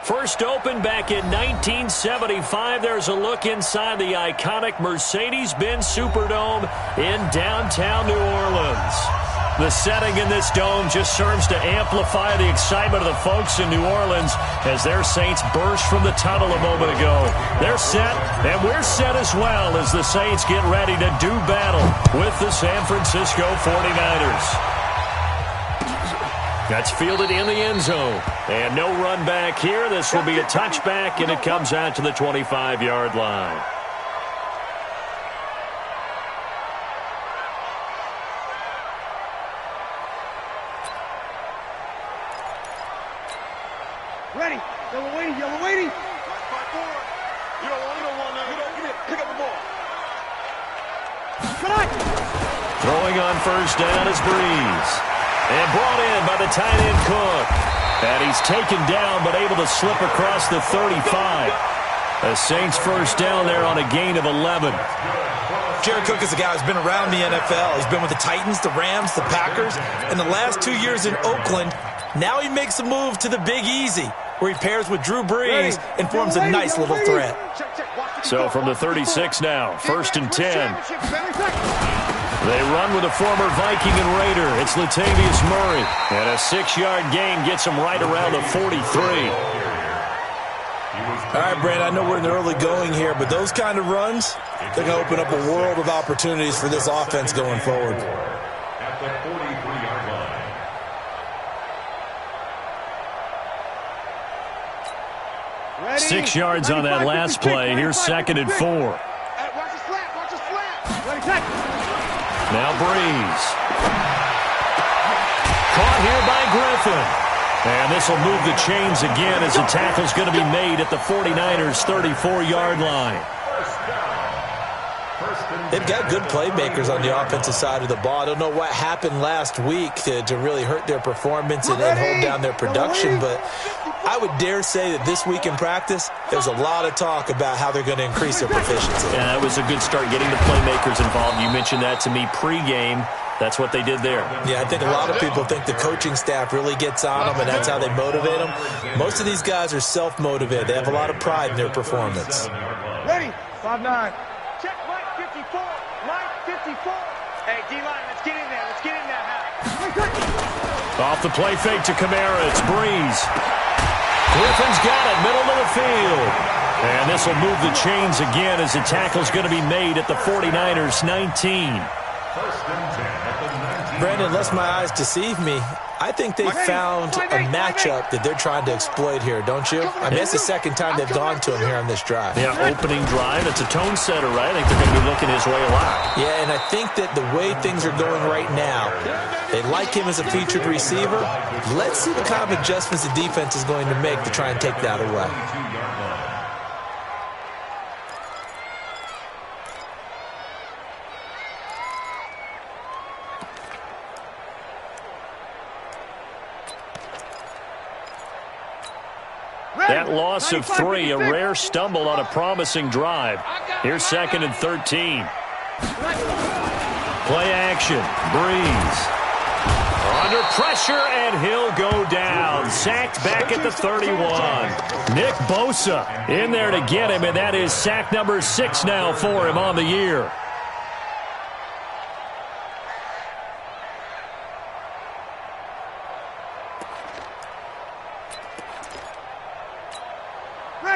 First opened back in 1975. There's a look inside the iconic Mercedes-Benz Superdome in downtown New Orleans. The setting in this dome just serves to amplify the excitement of the folks in New Orleans as their Saints burst from the tunnel a moment ago. They're set, and we're set as well as the Saints get ready to do battle with the San Francisco 49ers. That's fielded in the end zone. And no run back here. This will be a touchback, and it comes out to the 25-yard line. Ready. Yellow waiting. Yellow waiting. You don't want that. Get it. Pick up the ball. Come on. Throwing on first down is Breeze. And brought in by the tight end Cook. And he's taken down but able to slip across the 35. The Saints first down there on a gain of 11. Jared Cook is a guy who's been around the NFL. He's been with the Titans, the Rams, the Packers. In the last 2 years in Oakland, now he makes a move to the Big Easy, where he pairs with Drew Brees and forms a nice little threat. So from the 36 now, 1st and 10. They run with a former Viking and Raider. It's Latavius Murray. And a 6-yard gain gets him right around the 43. All right, Brand, I know we're in the early going here, but those kind of runs, they're going to open up a world of opportunities for this offense going forward. At the 43-yard line. Ready. 6 yards on that last play. Here's 2nd and 4. Watch the slap. Watch the slap. Ready, set. Now Breeze. Caught here by Griffin. And this will move the chains again as the tackle's going to be made at the 49ers' 34-yard line. They've got good playmakers on the offensive side of the ball. I don't know what happened last week to really hurt their performance and hold down their production, but I would dare say that this week in practice, there's a lot of talk about how they're going to increase their proficiency. Yeah, that was a good start getting the playmakers involved. You mentioned that to me pregame. That's what they did there. Yeah, I think a lot of people think the coaching staff really gets on them, and that's how they motivate them. Most of these guys are self-motivated. They have a lot of pride in their performance. Ready. 5-9. Check Mike 54. Mike 54. Hey, D-line, let's get in there. Let's get in there. Off the play fake to Kamara. It's Breeze. Griffin's got it, middle of the field. And this will move the chains again as the tackle's going to be made at the 49ers' 19. Brandon, unless my eyes deceive me, I think they found a matchup that they're trying to exploit here, don't you? I mean, it's the second time they've gone to him here on this drive. Yeah, opening drive. It's a tone setter, right? I think they're going to be looking his way a lot. Yeah, and I think that the way things are going right now, they like him as a featured receiver. Let's see what kind of adjustments the defense is going to make to try and take that away. That loss of 3, a rare stumble on a promising drive. Here's 2nd and 13. Play action. Breeze. Under pressure, and he'll go down. Sacked back at the 31. Nick Bosa in there to get him, and that is sack number 6 now for him on the year.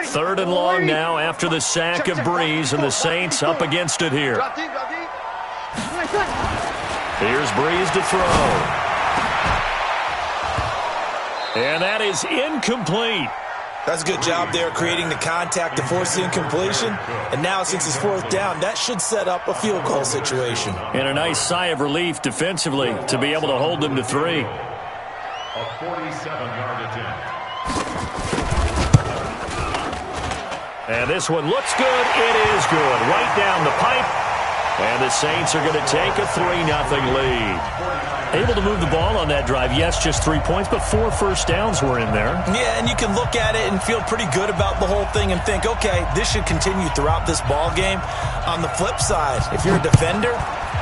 Third and long now after the sack of Breeze, and the Saints up against it here. Here's Breeze to throw. And that is incomplete. That's a good job there creating the contact to force the incompletion. And now since it's 4th down, that should set up a field goal situation. And a nice sigh of relief defensively to be able to hold them to 3. A 47-yard attempt. And this one looks good. It is good. Right down the pipe. And the Saints are going to take a 3-0 lead. Able to move the ball on that drive. Yes, just 3 points, but 4 first downs were in there. Yeah, and you can look at it and feel pretty good about the whole thing and think, okay, this should continue throughout this ball game. On the flip side, if you're a defender,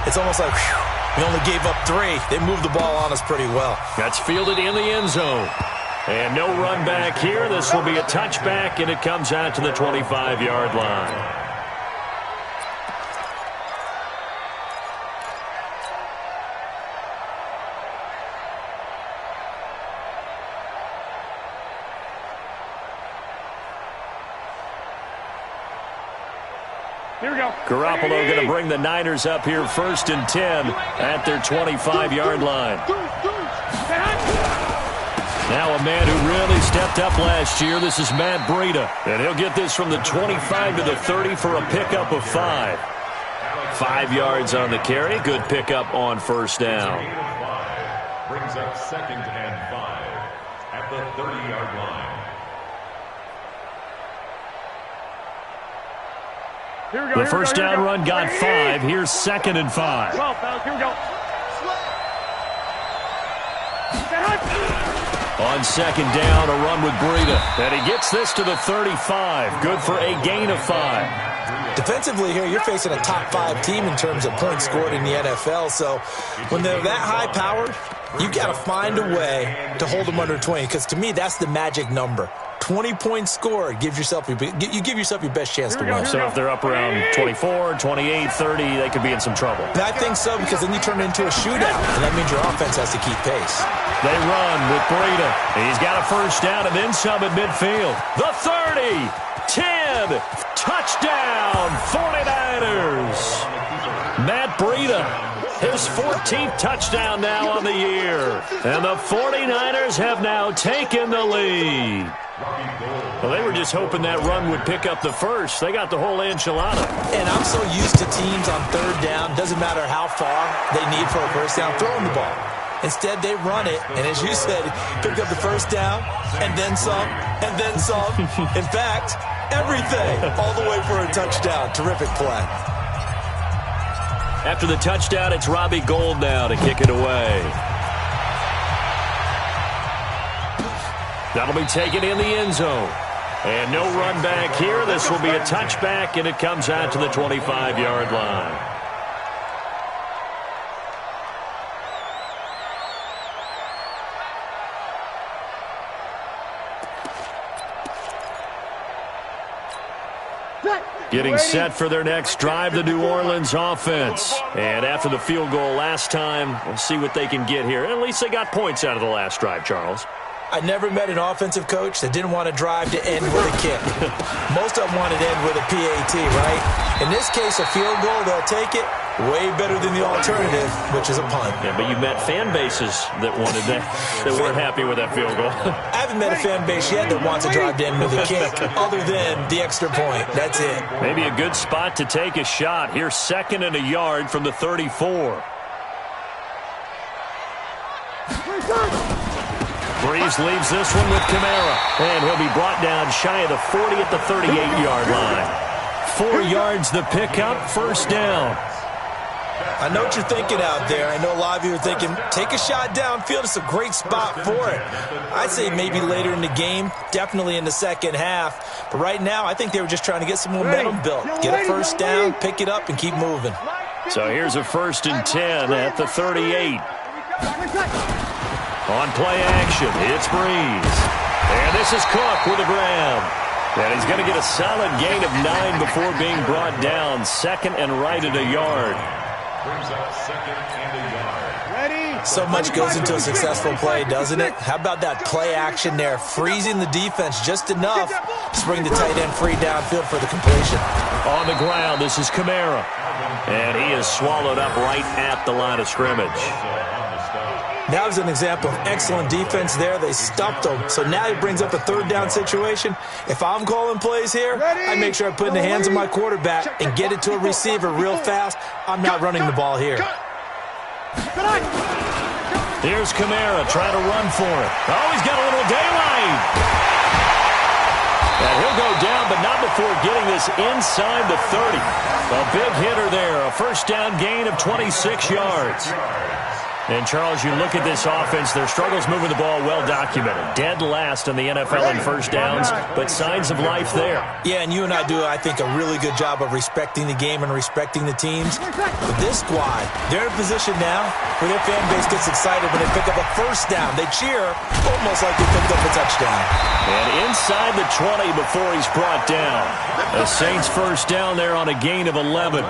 it's almost like, whew, we only gave up 3. They moved the ball on us pretty well. That's fielded in the end zone. And no run back here. This will be a touchback, and it comes out to the 25-yard line. Here we go. Garoppolo going to bring the Niners up here 1st and 10 at their 25-yard line. Now a man who really stepped up last year. This is Matt Breida. And he'll get this from the 25 to the 30 for a pickup of 5. 5 yards on the carry. Good pickup on first down. Brings up 2nd and 5 at the 30-yard line. The first down run got 5. Here's 2nd and 5. 12, fellas. Here we go. On 2nd down, a run with Breida. And he gets this to the 35. Good for a gain of 5. Defensively here, you're facing a top 5 team in terms of points scored in the NFL. So when they're that high-powered, you got to find a way to hold them under 20. Because to me, that's the magic number. 20 points scored, you give yourself your best chance to win. So if they're up around 24, 28, 30, they could be in some trouble. I think so, because then you turn it into a shootout, and that means your offense has to keep pace. They run with Breida. He's got a first down and then some at midfield. The 30, 10, touchdown, 49ers. Matt Breida, his 14th touchdown now on the year. And the 49ers have now taken the lead. Well, they were just hoping that run would pick up the first. They got the whole enchilada. And I'm so used to teams on 3rd down, doesn't matter how far they need for a first down, throwing the ball. Instead, they run it, and as you said, pick up the first down, and then some, and then some. In fact, everything, all the way for a touchdown. Terrific play. After the touchdown, it's Robbie Gould now to kick it away. That'll be taken in the end zone. And no run back here. This will be a touchback, and it comes out to the 25-yard line. Getting set for their next drive, the New Orleans offense. And after the field goal last time, we'll see what they can get here. At least they got points out of the last drive, Charles. I never met an offensive coach that didn't want to drive to end with a kick. Most of them wanted to end with a PAT, right? In this case, a field goal, they'll take it. Way better than the alternative, which is a punt. Yeah, but you met fan bases that wanted that weren't happy with that field goal. I haven't met a fan base yet that wants to drive to end with a kick, other than the extra point. That's it. Maybe a good spot to take a shot. Here's 2nd and a yard from the 34. Breeze leaves this one with Kamara. And he'll be brought down shy of the 40 at the 38-yard line. 4 yards the pickup, first down. I know what you're thinking out there. I know a lot of you are thinking, take a shot downfield. It's a great spot for it. I'd say maybe later in the game, definitely in the second half. But right now, I think they were just trying to get some momentum built. Get a first down, pick it up, and keep moving. So here's a 1st and 10 at the 38. On play action, it's Breeze. And this is Cook with a grab. And he's going to get a solid gain of 9 before being brought down. 2nd and right at a yard. Brings up 2nd and a yard. Ready? So much goes into a successful play, doesn't it? How about that play action there? Freezing the defense just enough to bring the tight end free downfield for the completion. On the ground, this is Kamara. And he is swallowed up right at the line of scrimmage. That was an example of excellent defense there. They stuffed them. So now he brings up a 3rd down situation. If I'm calling plays here, I make sure I put it in the hands of my quarterback and get it to a receiver real fast. I'm not running the ball here. Here's Kamara trying to run for it. Oh, he's got a little daylight. And he'll go down, but not before getting this inside the 30. A big hitter there. A first down gain of 26 yards. And, Charles, you look at this offense, their struggles moving the ball well documented. Dead last in the NFL in first downs, but signs of life there. Yeah, and you and I do, I think, a really good job of respecting the game and respecting the teams. But this squad, they're in a position now where their fan base gets excited when they pick up a first down. They cheer almost like they picked up a touchdown. And inside the 20 before he's brought down. The Saints first down there on a gain of 11.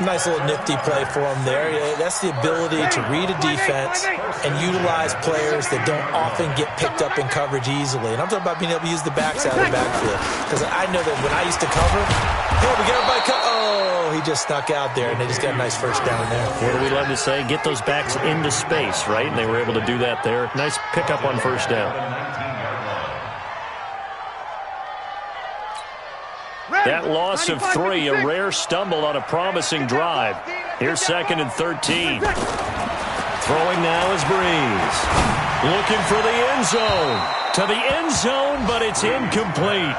Nice little nifty play for him there. That's the ability to read a defense and utilize players that don't often get picked up in coverage easily. And I'm talking about being able to use the backside of the backfield. Because I know that when I used to cover, hey, we got everybody oh, he just snuck out there, and they just got a nice first down there. What do we love to say? Get those backs into space, right? And they were able to do that there. Nice pickup on first down. That loss of 3, a rare stumble on a promising drive. Here's 2nd and 13. Throwing now is Breeze. Looking for the end zone. To the end zone, but it's incomplete.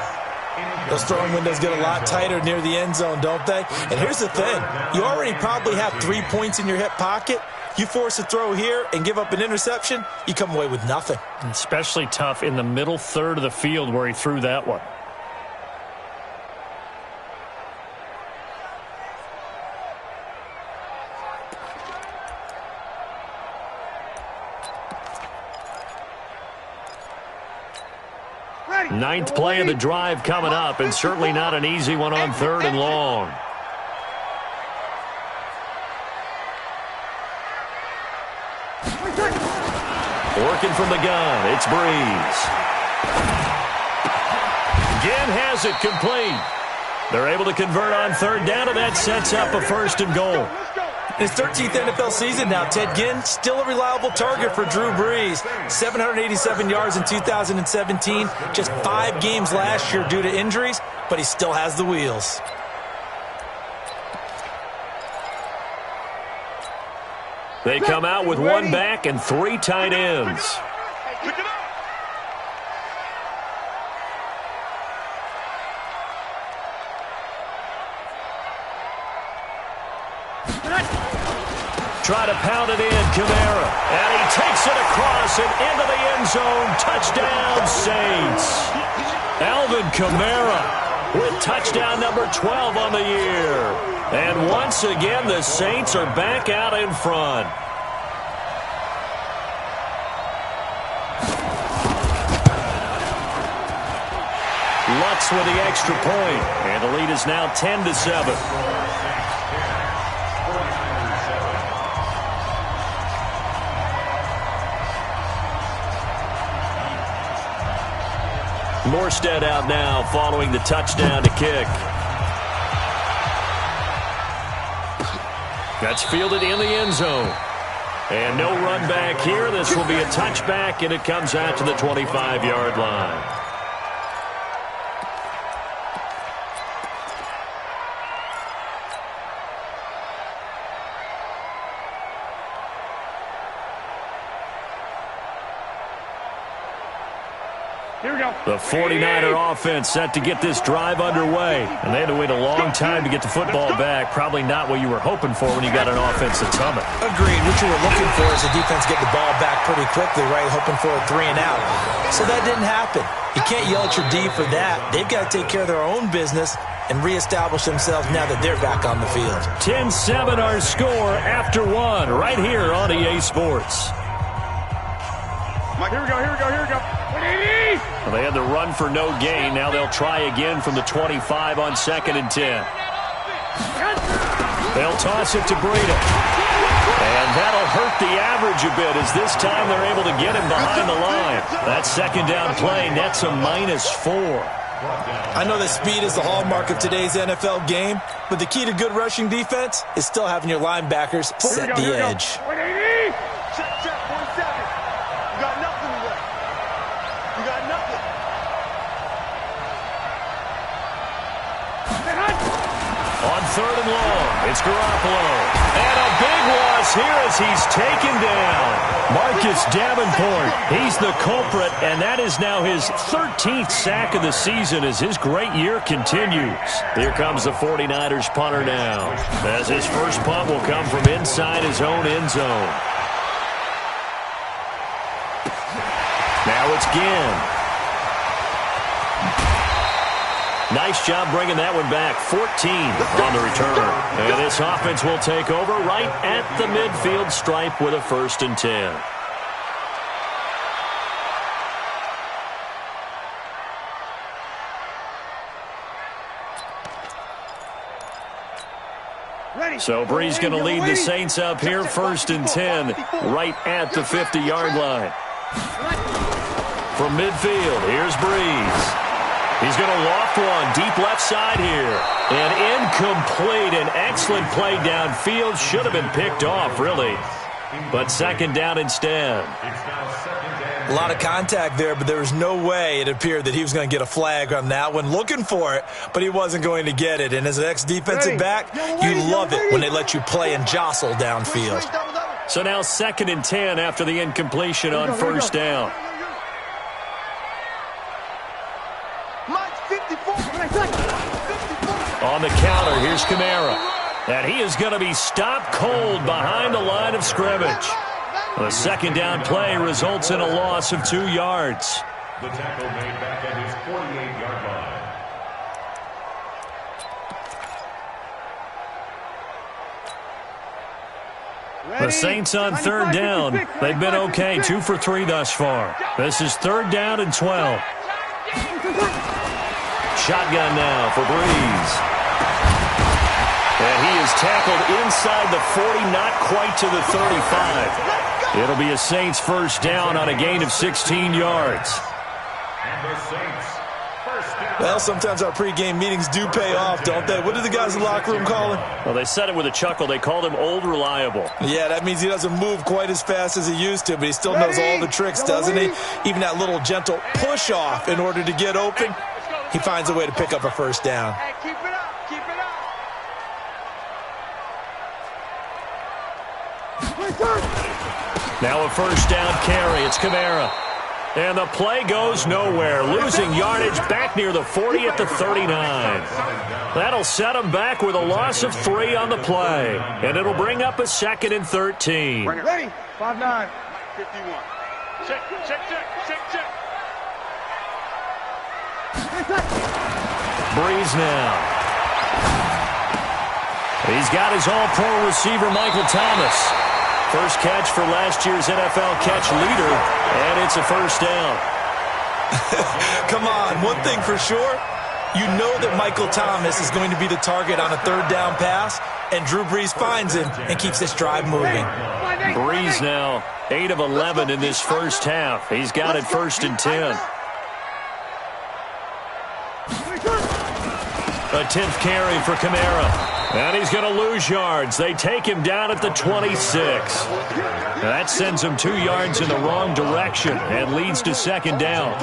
Those throwing windows get a lot tighter near the end zone, don't they? And here's the thing. You already probably have 3 points in your hip pocket. You force a throw here and give up an interception, you come away with nothing. Especially tough in the middle third of the field where he threw that one. Ninth play of the drive coming up, and certainly not an easy one on 3rd and long. Working from the gun, it's Breeze. Again has it complete. They're able to convert on 3rd down, and that sets up a 1st and goal. His 13th NFL season now, Ted Ginn, still a reliable target for Drew Brees. 787 yards in 2017, just 5 games last year due to injuries, but he still has the wheels. They come out with 1 back and 3 tight ends. Try to pound it in, Kamara. And he takes it across and into the end zone. Touchdown, Saints. Alvin Kamara with touchdown number 12 on the year. And once again, the Saints are back out in front. Lutz with the extra point. And the lead is now 10-7. Morstead out now following the touchdown to kick. That's fielded in the end zone. And no run back here. This will be a touchback, and it comes out to the 25-yard line. The 49er offense set to get this drive underway. And they had to wait a long time to get the football back. Probably not what you were hoping for when you got an offense that's humming. Agreed. What you were looking for is the defense get the ball back pretty quickly, right? Hoping for a 3 and out. So that didn't happen. You can't yell at your D for that. They've got to take care of their own business and reestablish themselves now that they're back on the field. 10-7 our score after 1 right here on EA Sports. Mike, here we go, here we go, here we go. Well, they had the run for no gain. Now they'll try again from the 25 on 2nd and 10. They'll toss it to Breida. And that'll hurt the average a bit as this time they're able to get him behind the line. That 2nd down play nets a -4. I know that speed is the hallmark of today's NFL game, but the key to good rushing defense is still having your linebackers set the edge. On 3rd and long, it's Garoppolo. And a big loss loss here as he's taken down. Marcus Davenport, he's the culprit, and that is now his 13th sack of the season as his great year continues. Here comes the 49ers punter now, as his first punt will come from inside his own end zone. Now it's Ginn. Nice job bringing that one back. 14 on the return. And this offense will take over right at the midfield stripe with a 1st and 10. So Brees going to lead the Saints up here, 1st and 10, right at the 50-yard line. From midfield, here's Brees. He's going to loft one deep left side here. And incomplete. An excellent play downfield. Should have been picked off, really. But 2nd down instead. A lot of contact there, but there was no way it appeared that he was going to get a flag on that one. Looking for it, but he wasn't going to get it. And as an ex-defensive back, you love it when they let you play and jostle downfield. So now 2nd and 10 after the incompletion on 1st down. On the counter, here's Kamara. And he is going to be stopped cold behind the line of scrimmage. The 2nd down play results in a loss of 2 yards. The tackle made back at his 48-yard line. The Saints on 3rd down. They've been okay, 2 for 3 thus far. This is 3rd down and 12. Shotgun now for Brees. And he is tackled inside the 40, not quite to the 35. It'll be a Saints 1st down on a gain of 16 yards. And the Saints, 1st down. Well, sometimes our pregame meetings do pay off, don't they? What do the guys in the locker room call him? Well, they said it with a chuckle. They called him Old Reliable. Yeah, that means he doesn't move quite as fast as he used to, but he still knows all the tricks, doesn't he? Even that little gentle push-off in order to get open, he finds a way to pick up a 1st down. Hey, keep it up, keep it up. Now a 1st down carry. It's Kamara. And the play goes nowhere. Losing yardage back near the 40 at the 39. That'll set him back with a loss of 3 on the play. And it'll bring up a 2nd and 13. Ready? 5-9. 51. Check, check, check, check, check. Brees now. He's got his all-pro receiver, Michael Thomas. First catch for last year's NFL catch leader, and it's a 1st down. Come on, one thing for sure, you know that Michael Thomas is going to be the target on a 3rd down pass, and Drew Brees finds him and keeps this drive moving. Brees now 8 of 11 in this 1st half. He's got it 1st and 10. A 10th carry for Kamara. And he's going to lose yards. They take him down at the 26. That sends him 2 yards in the wrong direction and leads to 2nd down.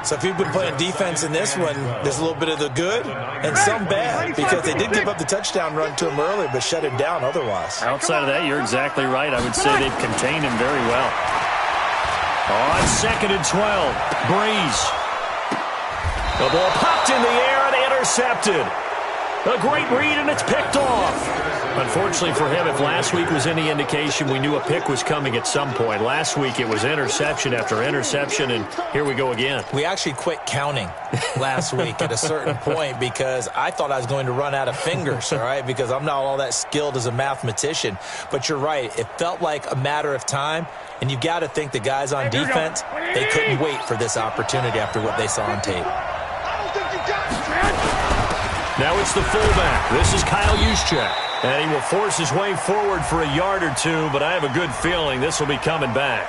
So if you've been playing defense in this one, there's a little bit of the good and some bad, because they did give up the touchdown run to him earlier, but shut him down otherwise. Outside of that, you're exactly right. I would say they've contained him very well. On 2nd and 12, Brees. The ball popped in the air and intercepted. A great read, and it's picked off. Unfortunately for him, if last week was any indication, we knew a pick was coming at some point. Last week, it was interception after interception, and here we go again. We actually quit counting last week at a certain point because I thought I was going to run out of fingers, all right, because I'm not all that skilled as a mathematician. But you're right. It felt like a matter of time, and you got to think the guys on defense, they couldn't wait for this opportunity after what they saw on tape. Now it's the fullback. This is Kyle Juszczyk. And he will force his way forward for a yard or two, but I have a good feeling this will be coming back.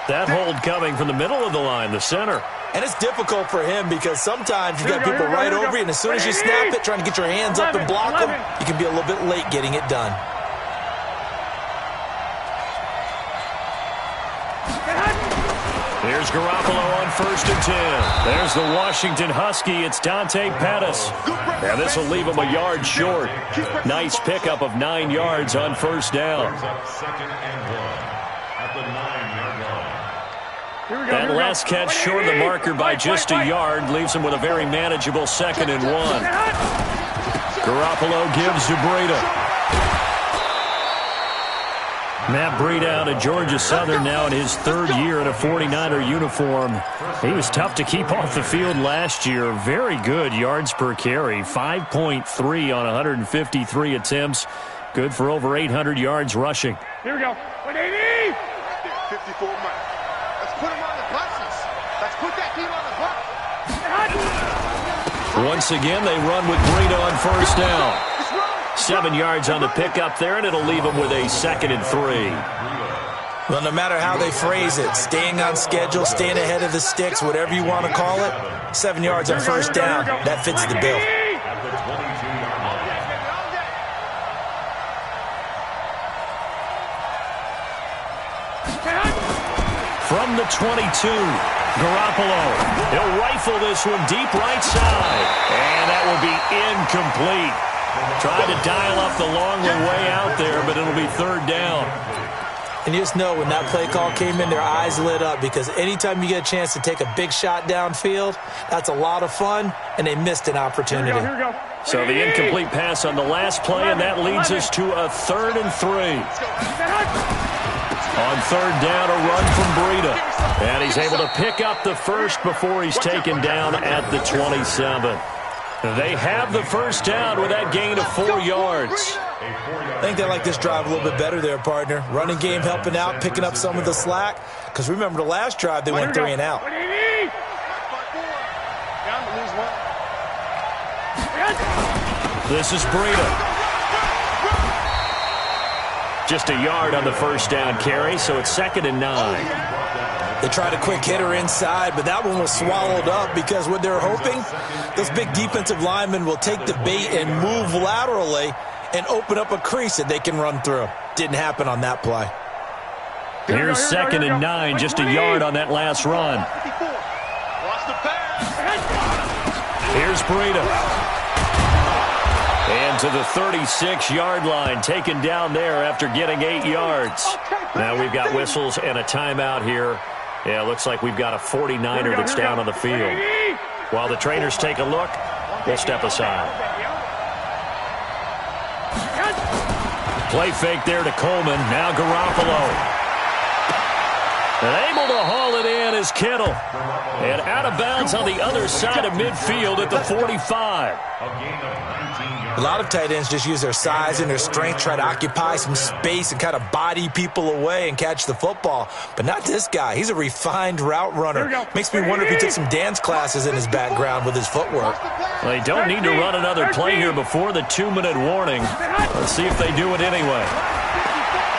That hold coming from the middle of the line, the center. And it's difficult for him because sometimes you got people right over you, and as soon as you snap it, trying to get your hands up and block them, you can be a little bit late getting it done. Here's Garoppolo on 1st and 10. There's the Washington Husky. It's Dante Pettis. And this will leave him a yard short. Nice pickup of 9 yards on 1st down. Second and 1 at the 9-yard line. That last catch short of the marker by just a yard leaves him with a very manageable 2nd and 1. Garoppolo gives to Breida. Matt Breida out of Georgia Southern now in his 3rd year in a 49er uniform. He was tough to keep off the field last year. Very good yards per carry, 5.3 on 153 attempts. Good for over 800 yards rushing. Here we go. 180! 54 months. Let's put him on the buses. Let's put that team on the bus. Once again, they run with Breida on 1st down. 7 yards on the pickup there, and it'll leave them with a 2nd and 3. Well, no matter how they phrase it, staying on schedule, staying ahead of the sticks, whatever you want to call it, 7 yards on 1st down, that fits the bill. From the 22, Garoppolo. He'll rifle this one deep right side, and that will be incomplete. Tried to dial up the long way out there, but it'll be 3rd down. And you just know when that play call came in, their eyes lit up, because anytime you get a chance to take a big shot downfield, that's a lot of fun, and they missed an opportunity. Here we go. So the incomplete pass on the last play, and that leads us to a 3rd and 3. On 3rd down, a run from Breida. And he's able to pick up the first before he's taken down at the 27. They have the 1st down with that gain of 4 yards. I think they like this drive a little bit better there, partner. Running game helping out, picking up some of the slack. Because remember the last drive, they went 3 and out. This is Breida. Just a yard on the 1st down carry, so it's 2nd and 9. They tried a quick hitter inside, but that one was swallowed up because what they're hoping, those big defensive linemen will take the bait and move laterally and open up a crease that they can run through. Didn't happen on that play. Here's 2nd and 9, just a yard on that last run. Here's Breida. And to the 36-yard line, taken down there after getting 8 yards. Now we've got whistles and a timeout here. Yeah, it looks like we've got a 49er that's down on the field. While the trainers take a look, we'll step aside. Play fake there to Coleman. Now Garoppolo. And able to haul it in is Kittle. And out of bounds on the other side of midfield at the 45. A lot of tight ends just use their size and their strength, try to occupy some space and kind of body people away and catch the football. But not this guy. He's a refined route runner. Makes me wonder if he took some dance classes in his background with his footwork. Well, they don't need to run another play here before the 2-minute warning. Let's see if they do it anyway.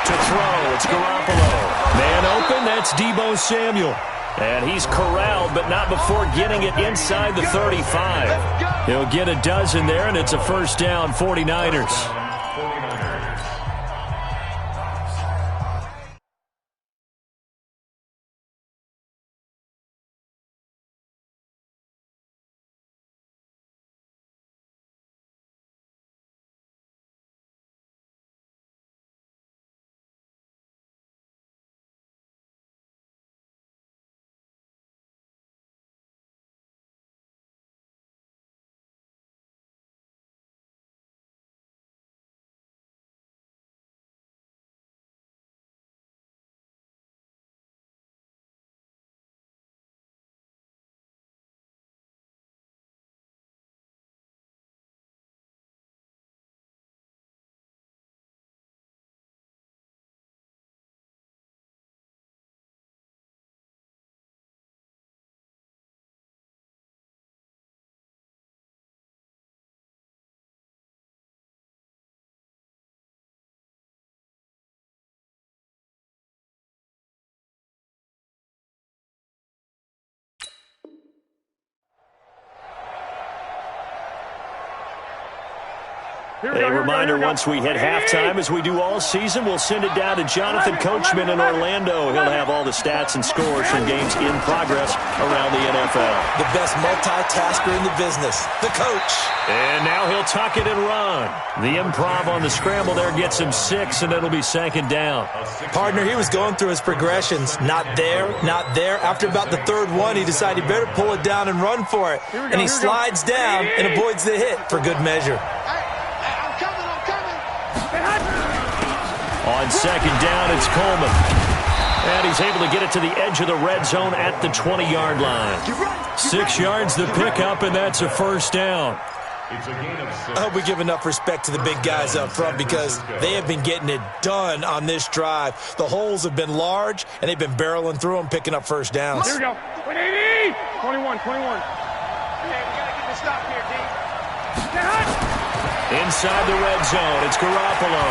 To throw, it's Garoppolo. Man open, that's Deebo Samuel. And he's corralled, but not before getting it inside the 35. He'll get a dozen there, and it's a 1st down, 49ers. A reminder, once we hit halftime, as we do all season, we'll send it down to Jonathan Coachman in Orlando. He'll have all the stats and scores from games in progress around the NFL. The best multitasker in the business, the coach. And now he'll tuck it and run. The improv on the scramble there gets him 6, and it'll be second down. Partner, he was going through his progressions. Not there, not there. After about the third one, he decided he better pull it down and run for it. And he slides down and avoids the hit for good measure. On second down, it's Coleman. And he's able to get it to the edge of the red zone at the 20-yard line. 6 yards the pickup, and that's a first down. It's a gain of 6. I hope we give enough respect to the big guys up front because they have been getting it done on this drive. The holes have been large, and they've been barreling through them, picking up first downs. Here we go. 180! 21. Okay, we got to get this stop here, D. Inside the red zone, it's Garoppolo.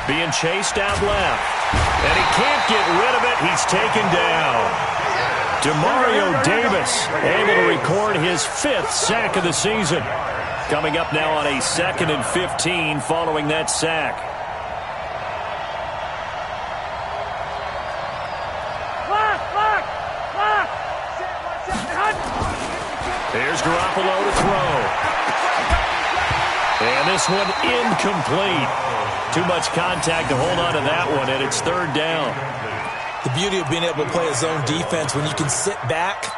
Being chased out left. And he can't get rid of it. He's taken down. Demario Davis able to record his 5th sack of the season. Coming up now on a 2nd and 15 following that sack. Here's Garoppolo to throw. And this one incomplete. Too much contact to hold on to that one, and it's third down. The beauty of being able to play a zone defense when you can sit back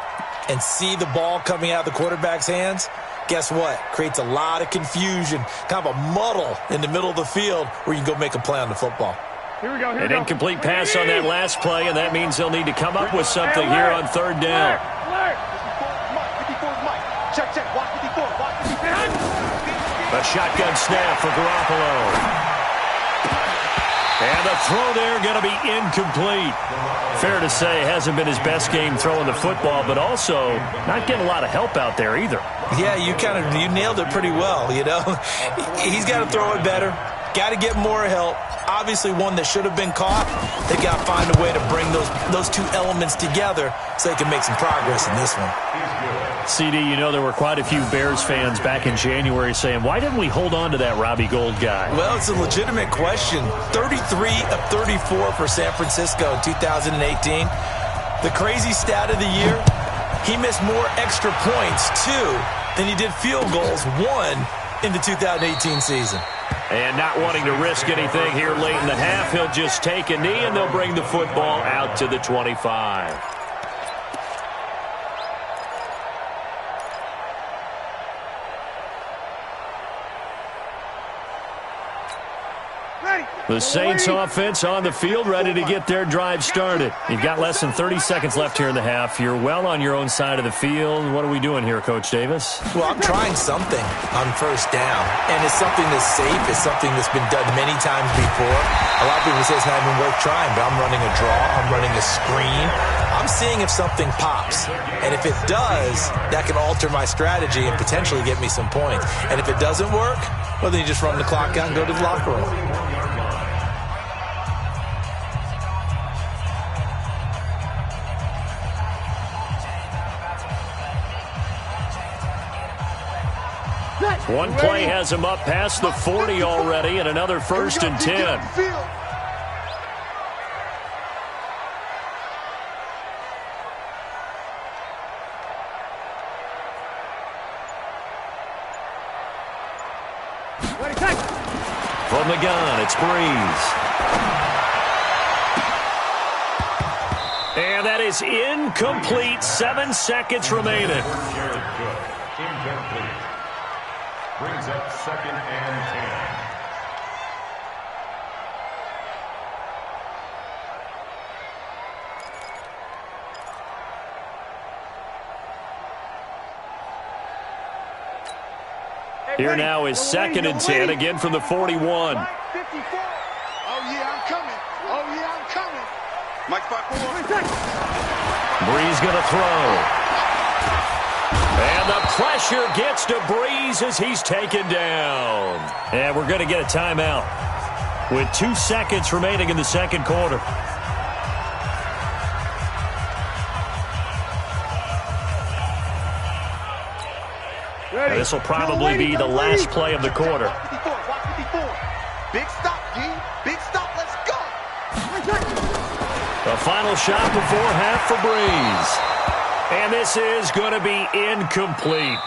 and see the ball coming out of the quarterback's hands, guess what? Creates a lot of confusion, kind of a muddle in the middle of the field where you can go make a play on the football. An incomplete pass on that last play, and that means they'll need to come up with something here on third down. A shotgun snap for Garoppolo. And the throw there going to be incomplete. Fair to say, hasn't been his best game throwing the football, but also not getting a lot of help out there either. Yeah, you nailed it pretty well, you know. He's got to throw it better. Got to get more help. Obviously one that should have been caught. They got to find a way to bring those two elements together so they can make some progress in this one. CD, you know there were quite a few Bears fans back in January saying, why didn't we hold on to that Robbie Gould guy? Well, it's a legitimate question. 33 of 34 for San Francisco in 2018. The crazy stat of the year, he missed more extra points, 2, than he did field goals, 1 in the 2018 season. And not wanting to risk anything here late in the half, he'll just take a knee and they'll bring the football out to the 25. The Saints offense on the field, ready to get their drive started. You've got less than 30 seconds left here in the half. You're well on your own side of the field. What are we doing here, Coach Davis? Well, I'm trying something on first down, and it's something that's safe. It's something that's been done many times before. A lot of people say it's not even worth trying, but I'm running a draw. I'm running a screen. I'm seeing if something pops, and if it does, that can alter my strategy and potentially get me some points. And if it doesn't work, well, then you just run the clock out and go to the locker room. One play has him up past the 40 already, and another 1st and 10. From the gun, it's Breeze. And that is incomplete. 7 seconds remaining. Incomplete. Brings up 2nd and 10. Here now is 2nd and 10, again from the 41. 54. Oh, yeah, I'm coming. Oh, yeah, I'm coming. Mike 5-4. Breeze going to throw. And the pressure gets to Breeze as he's taken down. And we're going to get a timeout with 2 seconds remaining in the second quarter. And this will probably be the last play of the quarter. Watch 54. Watch 54. Big stop, D. Big stop. Let's go. The final shot before half for Breeze. And this is going to be incomplete.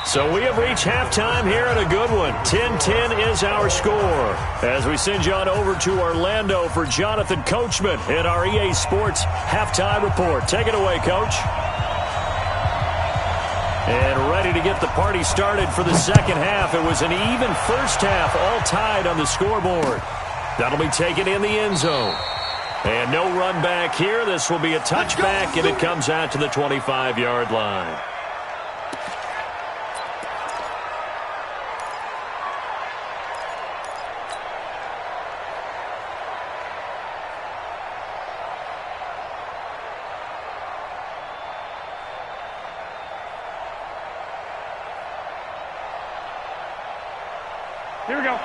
So we have reached halftime here at a good one. 10-10 is our score. As we send you on over to Orlando for Jonathan Coachman in our EA Sports Halftime Report. Take it away, Coach. And ready to get the party started for the second half. It was an even first half, all tied on the scoreboard. That'll be taken in the end zone. And no run back here. This will be a touchback, and it comes out to the 25-yard line.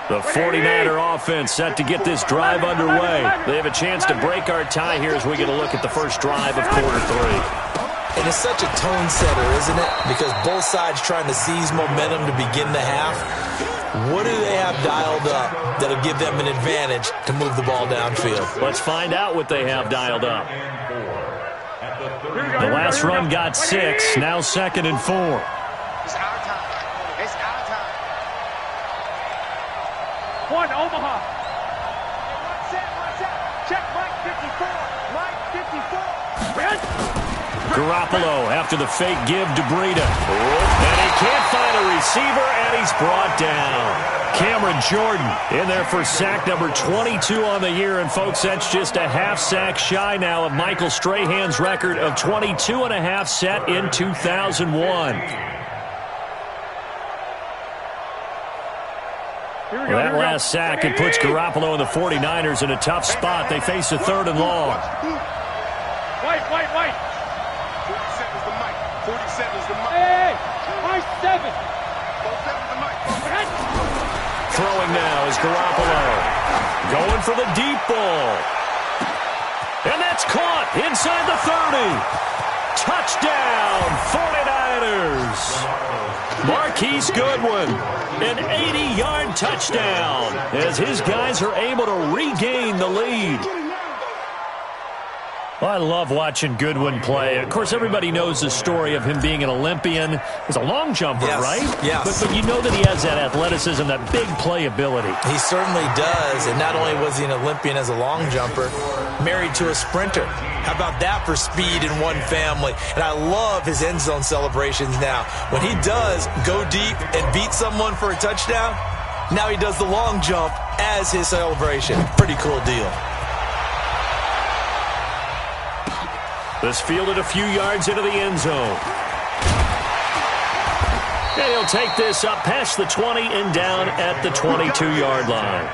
The 49er offense set to get this drive underway. They have a chance to break our tie here as we get a look at the first drive of quarter three. And it's such a tone setter, isn't it? Because both sides trying to seize momentum to begin the half. What do they have dialed up that'll give them an advantage to move the ball downfield? Let's find out what they have dialed up. The last run got 6, now 2nd and 4. It's our time. It's our time. One, Omaha. One set. Check Mike 54. Mike 54. Garoppolo after the fake give to Breida. And he can't find a receiver, and he's brought down. Cameron Jordan in there for sack number 22 on the year. And, folks, that's just a half sack shy now of Michael Strahan's record of 22.5 set in 2001. That last sack, it puts Garoppolo and the 49ers in a tough spot. They face a 3rd and long. White. 47 is the mic. 47 is the mic. Hey, Mike 7. 47 is the mic. Throwing now is Garoppolo. Going for the deep ball. And that's caught inside the 30. Touchdown, 49ers. Marquise Goodwin, an 80-yard touchdown as his guys are able to regain the lead. Well, I love watching Goodwin play. Of course, everybody knows the story of him being an Olympian. He's a long jumper, yes, right? Yes. But you know that he has that athleticism, that big playability. He certainly does. And not only was he an Olympian as a long jumper, married to a sprinter. How about that for speed in one family? And I love his end zone celebrations now. When he does go deep and beat someone for a touchdown, now he does the long jump as his celebration. Pretty cool deal. This fielded a few yards into the end zone. And he'll take this up past the 20 and down at the 22-yard line.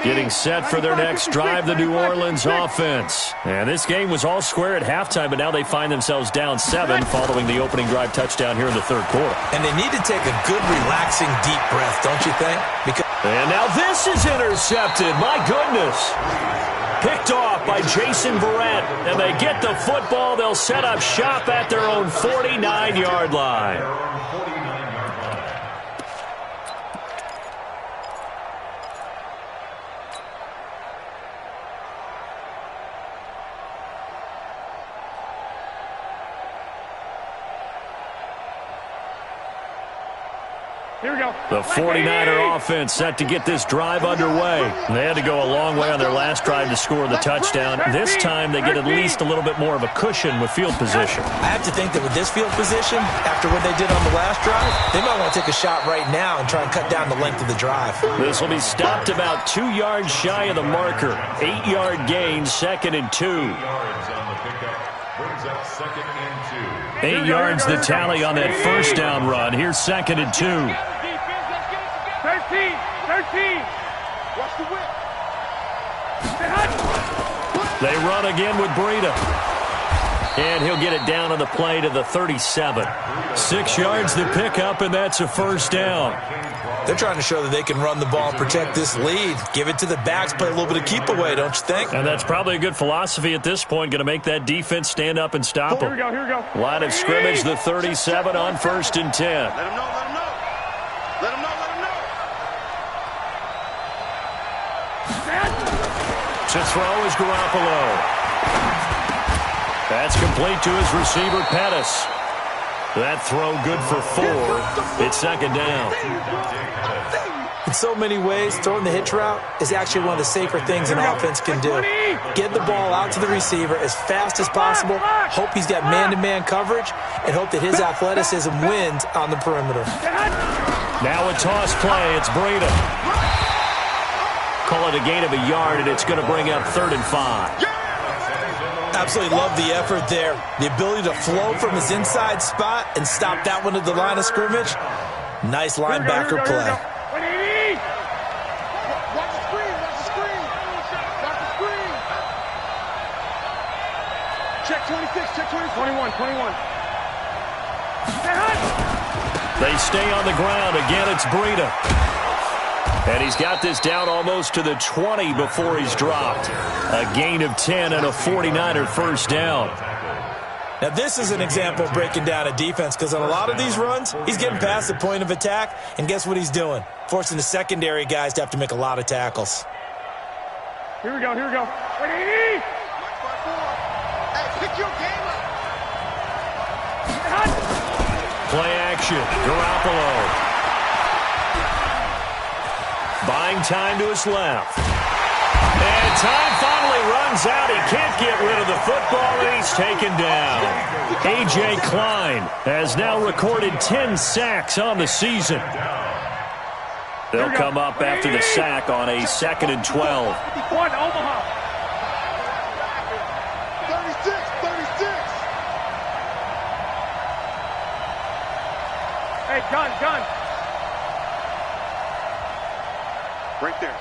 Getting set for their next drive, the New Orleans offense. And this game was all square at halftime, but now they find themselves down 7 following the opening drive touchdown here in the 3rd quarter. And they need to take a good, relaxing, deep breath, don't you think? And now this is intercepted. My goodness. Picked off by Jason Verrett. And they get the football. They'll set up shop at their own 49-yard line. Here we go. The 49er offense set to get this drive underway. They had to go a long way on their last drive to score the touchdown. This time they get at least a little bit more of a cushion with field position. I have to think that with this field position, after what they did on the last drive, they might want to take a shot right now and try and cut down the length of the drive. This will be stopped about 2 yards shy of the marker. 8-yard gain, 2nd and 2. 8 yards the tally on that first down run. Here's 2nd and 2. 13. Watch the whip. They run again with Breida. And he'll get it down on the play to the 37. 6 yards to pick up, and that's a first down. They're trying to show that they can run the ball and protect this lead. Give it to the backs, play a little bit of keep away, don't you think? And that's probably a good philosophy at this point, going to make that defense stand up and stop them. Here we go. Line of scrimmage, the 37 on 1st and 10. Let him know. Let him know. To throw is Garoppolo. That's complete to his receiver, Pettis. That throw good for 4. It's 2nd down. In so many ways, throwing the hitch route is actually one of the safer things an offense can do. Get the ball out to the receiver as fast as possible, hope he's got man-to-man coverage, and hope that his athleticism wins on the perimeter. Now a toss play. It's Breida. Call it a gain of a yard, and it's going to bring up 3rd and 5. Absolutely love the effort there. The ability to flow from his inside spot and stop that one at the line of scrimmage. Nice linebacker play. Watch the screen. Check 26, check 21. They stay on the ground. Again, it's Breida. And he's got this down almost to the 20 before he's dropped. A gain of 10 and a 49er first down. Now, this is an example of breaking down a defense, because on a lot of these runs, he's getting past the point of attack, and guess what he's doing? Forcing the secondary guys to have to make a lot of tackles. Here we go. Hey, pick your game up. Play action. Garoppolo. Buying time to his left. And time finally runs out. He can't get rid of the football, and he's taken down. A.J. Klein has now recorded 10 sacks on the season. They'll come up after the sack on a 2nd and 12. 51, Omaha. 36. Hey, gun. Right there.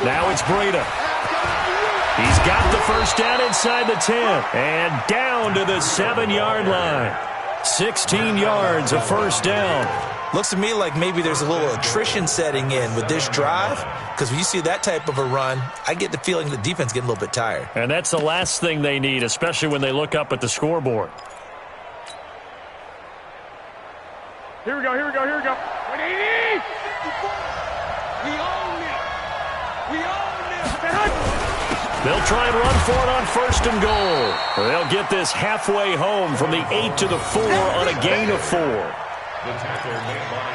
Now it's Breida. He's got the first down inside the 10. And down to the 7-yard line. 16 yards, a first down. Looks to me like maybe there's a little attrition setting in with this drive, because when you see that type of a run, I get the feeling the defense getting a little bit tired. And that's the last thing they need, especially when they look up at the scoreboard. Here we go. 180. We own it. They'll try and run for it on 1st and goal. They'll get this halfway home from the 8 to the 4 on a gain of 4.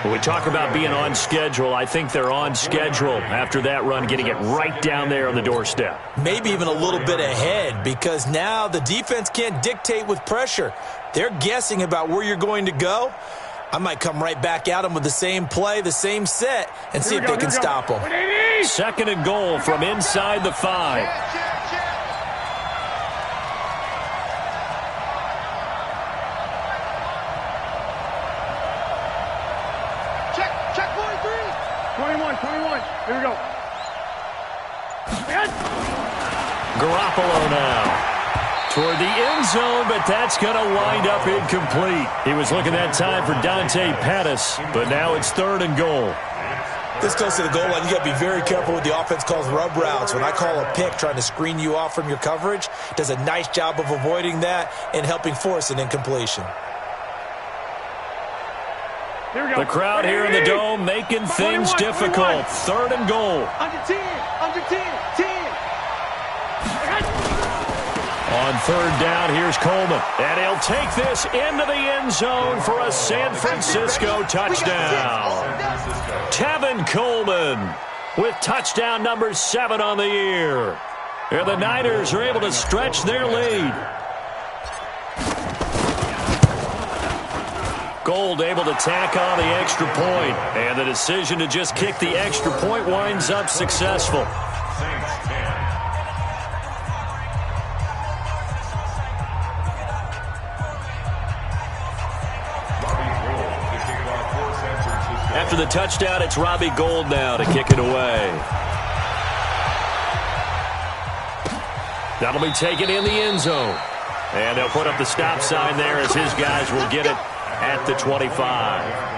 When we talk about being on schedule, I think they're on schedule after that run, getting it right down there on the doorstep. Maybe even a little bit ahead, because now the defense can't dictate with pressure. They're guessing about where you're going to go. I might come right back at them with the same play, the same set, and see if they can stop them. 2nd and goal from inside the 5. Check 43. 21. Here we go. Garoppolo now. Toward the end zone, but that's going to wind up incomplete. He was looking that time for Dante Pettis, but now it's 3rd and goal. This close to the goal line, you got to be very careful with the offense calls rub routes. When I call a pick trying to screen you off from your coverage, does a nice job of avoiding that and helping force an incompletion. Here we go. The crowd here in the dome making things difficult. 3rd and goal. Under 10. On 3rd down, here's Coleman. And he'll take this into the end zone for a San Francisco touchdown. Tevin Coleman with touchdown number 7 on the year. And the Niners are able to stretch their lead. Gold able to tack on the extra point. And the decision to just kick the extra point winds up successful. After the touchdown, it's Robbie Gould now to kick it away. That'll be taken in the end zone. And they'll put up the stop sign there as his guys will get it at the 25.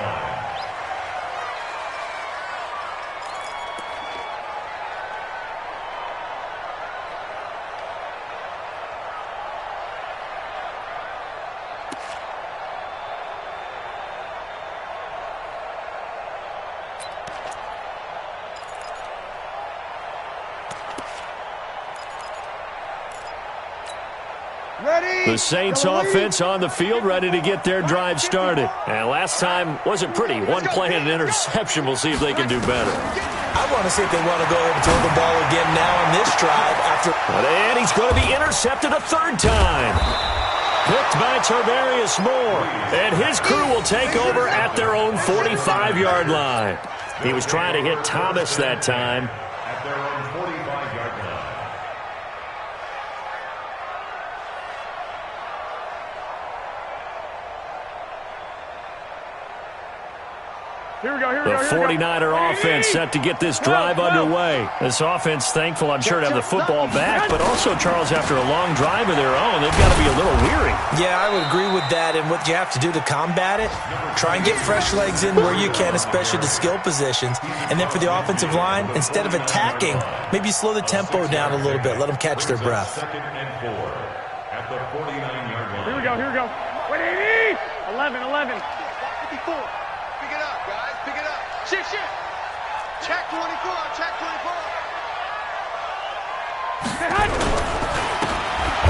The Saints offense on the field, ready to get their drive started. And last time wasn't pretty. One play and an interception. We'll see if they can do better. I want to see if they want to go ahead and throw the ball again now on this drive after. And he's going to be intercepted a third time. Picked by Tarvarius Moore. And his crew will take over at their own 45-yard line. He was trying to hit Thomas that time. At their own 45-yard line. Here we go, The 49er offense set to get this drive underway. This offense, thankful, I'm sure, to have the football back, but also, Charles, after a long drive of their own, they've got to be a little weary. Yeah, I would agree with that, and what you have to do to combat it, try and get fresh legs in where you can, especially the skill positions. And then for the offensive line, instead of attacking, maybe slow the tempo down a little bit, let them catch their breath. Second and 4 at the 49-yard line. Here we go, here we go. 180! 11, 11. 54. Pick it up, guys. Pick it up. Shift, shift. Check 24. Check 24.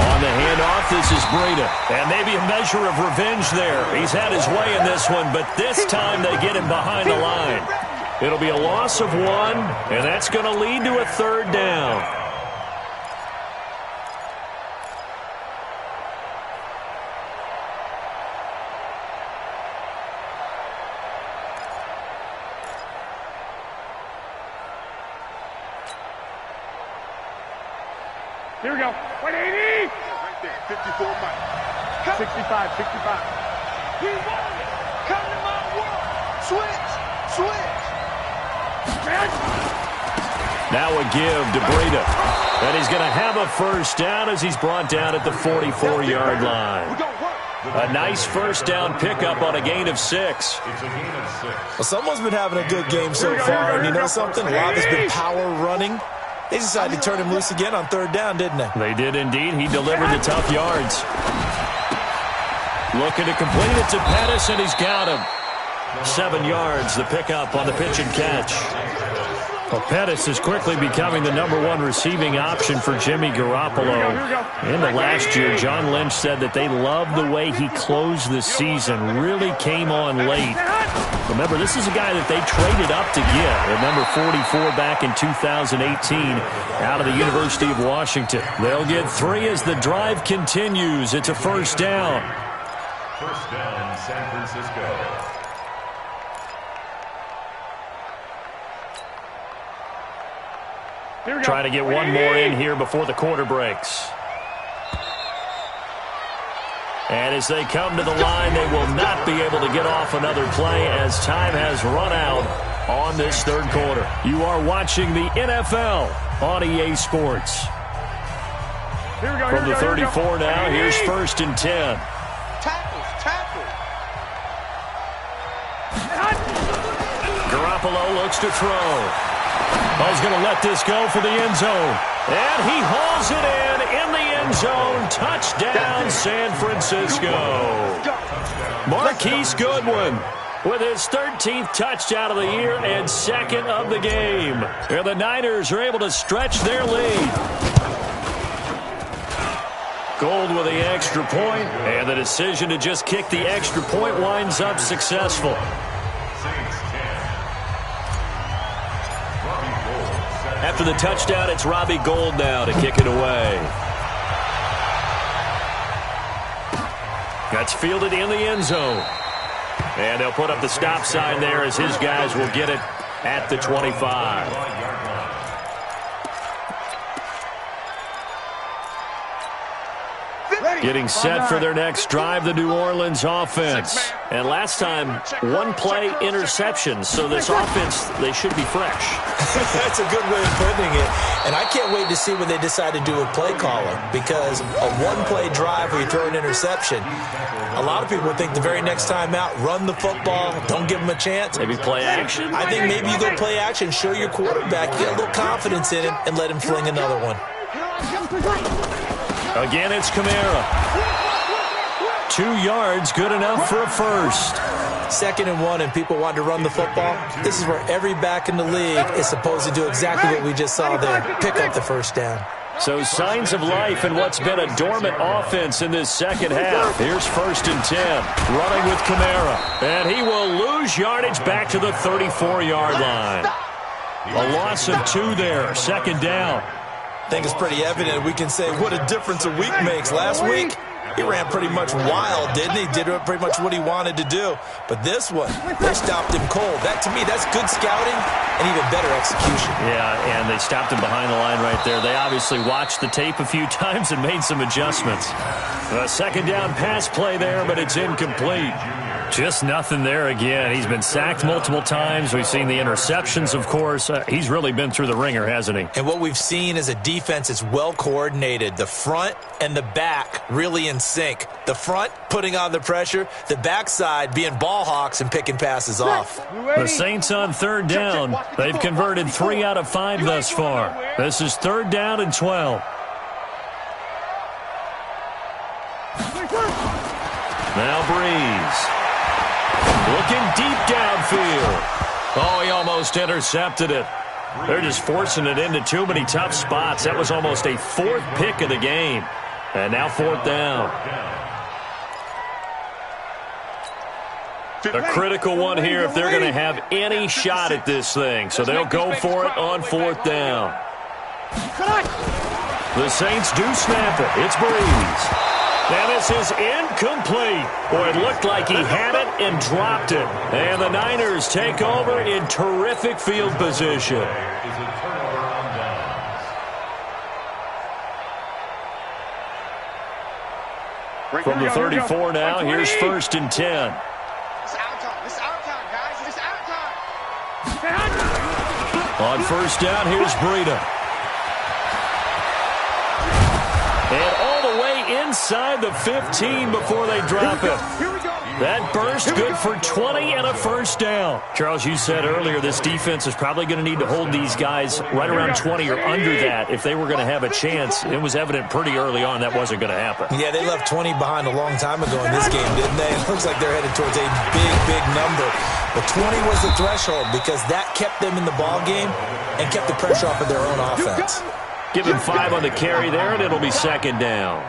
On the handoff, this is Breida. And maybe a measure of revenge there. He's had his way in this one, but this time they get him behind the line. It'll be a loss of 1, and that's going to lead to a third down. Here we go. 180! Right there. 54 Mike. 65, 65. He won it. Come to my world. Switch. Switch. Now a give to Breida. And he's going to have a first down as he's brought down at the 44-yard line. A nice first down pickup on a gain of 6. It's a gain of 6. Well, someone's been having a good game so far, and you know something? A lot has been power running. They decided to turn him loose again on third down, didn't they? They did indeed. He delivered the tough yards. Looking to complete it to Pettis, and he's got him. 7 yards, the pickup on the pitch and catch. Well, Pettis is quickly becoming the #1 receiving option for Jimmy Garoppolo. In the last year, John Lynch said that they loved the way he closed the season, really came on late. Remember, this is a guy that they traded up to get. Remember, 44 back in 2018 out of the University of Washington. They'll get 3 as the drive continues. It's a first down. First down, San Francisco. Try to get one more in here before the quarter breaks. And as they come to the line, they will not be able to get off another play as time has run out on this third quarter. You are watching the NFL on EA Sports. From the 34 now, here's 1st and 10. Tackle. Garoppolo looks to throw. He's going to let this go for the end zone. And he hauls it in the end zone. Touchdown, San Francisco. Marquise Goodwin with his 13th touchdown of the year and 2nd of the game. And the Niners are able to stretch their lead. Gold with the extra point, and the decision to just kick the extra point winds up successful. After the touchdown, it's Robbie Gould now to kick it away. That's fielded in the end zone. And they'll put up the stop sign there as his guys will get it at the 25. Ready. Getting set for their next drive, the New Orleans offense. And last time, one-play interception. So this offense, they should be fresh. That's a good way of putting it. And I can't wait to see what they decide to do with play calling, because a one-play drive where you throw an interception, a lot of people would think the very next time out, run the football, don't give them a chance. Maybe play action? I think maybe you go play action, show your quarterback, get a little confidence in him, and let him fling another one. Again, it's Kamara. 2 yards, good enough for a first. 2nd and 1, and people want to run the football. This is where every back in the league is supposed to do exactly what we just saw there, pick up the first down. So signs of life in what's been a dormant offense in this second half. Here's 1st and 10, running with Kamara. And he will lose yardage back to the 34-yard line. A loss of 2 there, 2nd down. I think it's pretty evident. We can say what a difference a week makes. Last week, he ran pretty much wild, didn't he? Did pretty much what he wanted to do. But this one, they stopped him cold. That, to me, that's good scouting and even better execution. Yeah, and they stopped him behind the line right there. They obviously watched the tape a few times and made some adjustments. A 2nd down pass play there, but it's incomplete. Just nothing there again. He's been sacked multiple times. We've seen the interceptions, of course. He's really been through the ringer, hasn't he? And what we've seen is a defense that's well coordinated. The front and the back really in sync. The front putting on the pressure, the backside being ball hawks and picking passes off. The Saints on 3rd down. They've converted 3 out of 5 thus far. This is 3rd down and 12. Now Breeze. Looking deep downfield. Oh, he almost intercepted it. They're just forcing it into too many tough spots. That was almost a 4th pick of the game. And now 4th down. A critical one here if they're going to have any shot at this thing. So they'll go for it on 4th down. The Saints do snap it. It's Breeze. And this is incomplete. Boy, it looked like he had it and dropped it. And the Niners take over in terrific field position. From the 34 now, here's 1st and 10. It's our time. It's our time, guys. It's our time. On 1st down, here's Breida. And all the way inside the 15 before they drop it. That burst good for 20 and a 1st down. Charles, you said earlier this defense is probably going to need to hold these guys right around 20 or under that if they were going to have a chance. It was evident pretty early on that wasn't going to happen. Yeah, they left 20 behind a long time ago in this game, didn't they? It looks like they're headed towards a big, big number. But 20 was the threshold because that kept them in the ball game and kept the pressure off of their own offense. Give him 5 on the carry there, and it'll be 2nd down.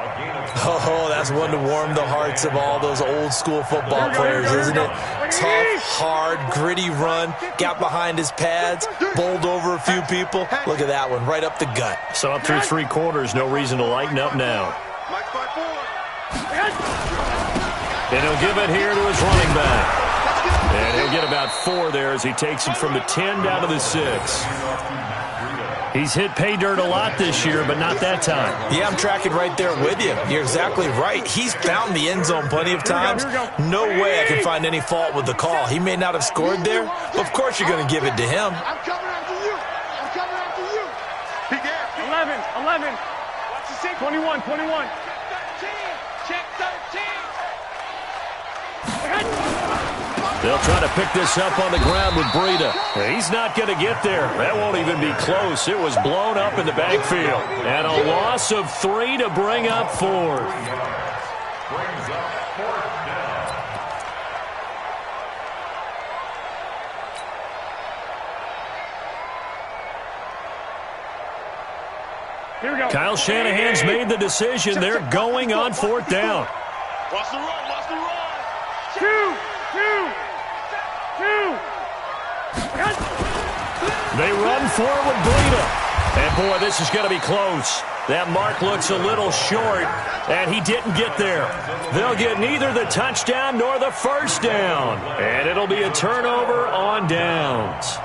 Oh, that's one to warm the hearts of all those old-school football players, isn't it? Tough, hard, gritty run, got behind his pads, bowled over a few people. Look at that one, right up the gut. So up through 3 quarters, no reason to lighten up now. And he'll give it here to his running back. And he'll get about 4 there as he takes it from the 10 down to the 6. He's hit pay dirt a lot this year, but not that time. Yeah, I'm tracking right there with you. You're exactly right. He's found the end zone plenty of times. No way I can find any fault with the call. He may not have scored there, but of course you're going to give it to him. I'm coming after you. I'm coming after you. Big air. 11. Watch the 6. 21. 13. Check 13. They'll try to pick this up on the ground with Breida. He's not going to get there. That won't even be close. It was blown up in the backfield. And a loss of 3 to bring up 4th. Brings up 4th down. Here we go. Kyle Shanahan's made the decision. They're going on 4th down. Watch the run. Watch the run. 2. They run forward with Breida. And, boy, this is going to be close. That mark looks a little short, and he didn't get there. They'll get neither the touchdown nor the 1st down. And it'll be a turnover on downs.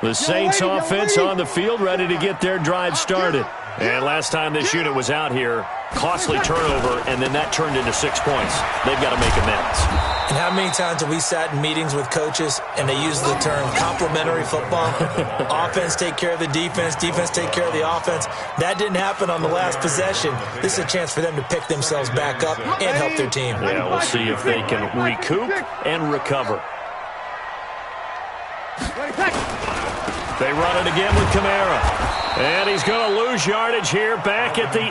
The Saints offense on the field, ready to get their drive started. And last time this unit was out here, costly turnover, and then that turned into 6 points. They've got to make amends. And how many times have we sat in meetings with coaches and they use the term complementary football? Offense take care of the defense, defense take care of the offense. That didn't happen on the last possession. This is a chance for them to pick themselves back up and help their team. Yeah, we'll see if they can recoup and recover. They run it again with Kamara. And he's going to lose yardage here back at the 8.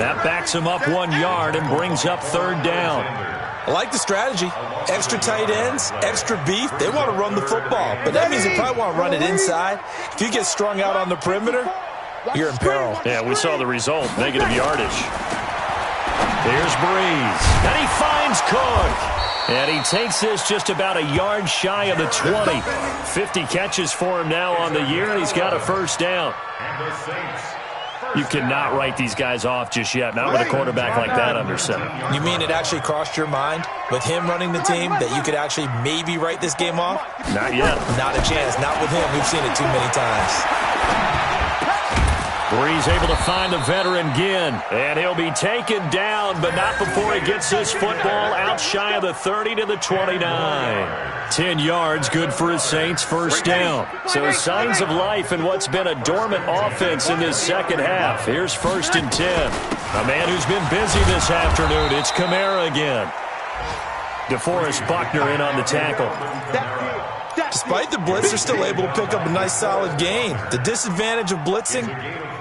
That backs him up 1 yard and brings up 3rd down. I like the strategy. Extra tight ends, extra beef. They want to run the football, but that means they probably want to run it inside. If you get strung out on the perimeter, you're in peril. Yeah, we saw the result, negative yardage. Here's Breeze, and he finds Cook. And he takes this just about a yard shy of the 20. 50 catches for him now on the year, and he's got a 1st down. You cannot write these guys off just yet, not with a quarterback like that under center. You mean it actually crossed your mind with him running the team that you could actually maybe write this game off? Not yet. Not a chance. Not with him. We've seen it too many times. Breeze able to find the veteran Ginn, and he'll be taken down, but not before he gets this football out shy of the 30 to the 29. 10 yards, good for his Saints, 1st down. So signs of life in what's been a dormant offense in this second half. Here's 1st and 10. A man who's been busy this afternoon, it's Kamara again. DeForest Buckner in on the tackle. Despite the blitz, they're still able to pick up a nice solid gain. The disadvantage of blitzing